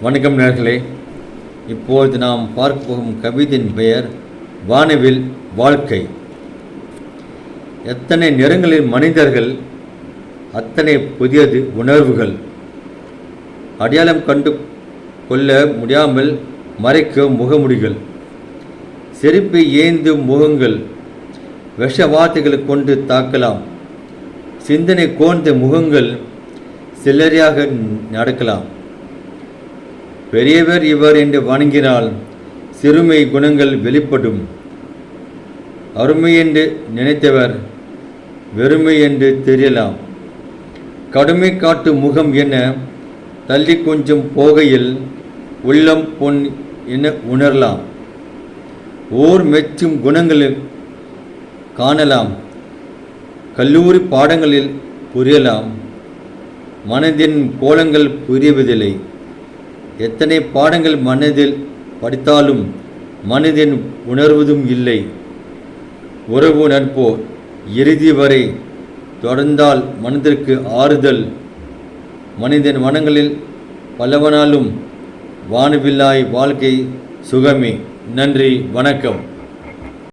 வணக்கம் நேயர்களே. இப்போது நாம் பார்க்க போகும் கவிதையின் பெயர் வானவில் வாழ்க்கை. எத்தனை நிறங்களில் மனிதர்கள், அத்தனை புதியது உணர்வுகள். அடையாளம் கண்டு கொள்ள முடியாமல் மறைக்கும் முகமுடிகள், செருப்பை ஏந்தும் முகங்கள், விஷ வார்த்தைகளை கொண்டு தாக்கலாம். சிந்தனை கோர்ந்த முகங்கள் சில்லறையாக நடக்கலாம். பெரியவர் இவர் என்று வணங்கினால் சிறுமை குணங்கள் வெளிப்படும். அருமை என்று நினைத்தவர் வெறுமை என்று தெரியலாம். கடுமை காட்டு முகம் என தள்ளி கொஞ்சம் போகையில் உள்ளம் பொன் என உணரலாம். ஓர் மெச்சும் குணங்களில் காணலாம். கல்லூரி பாடங்களில் புரியலாம். மனதின் கோலங்கள் புரிவதில்லை. எத்தனை பாடங்கள் மனதில் படித்தாலும் மனதின் உணர்வதும் இல்லை. உறவு நட்போ இறுதி வரை தொடர்ந்தால் மனதிற்கு ஆறுதல். மனிதன் மனங்களில் பலவனாலும் வானவில்லாய் வாழ்க்கை சுகமே. நன்றி, வணக்கம்.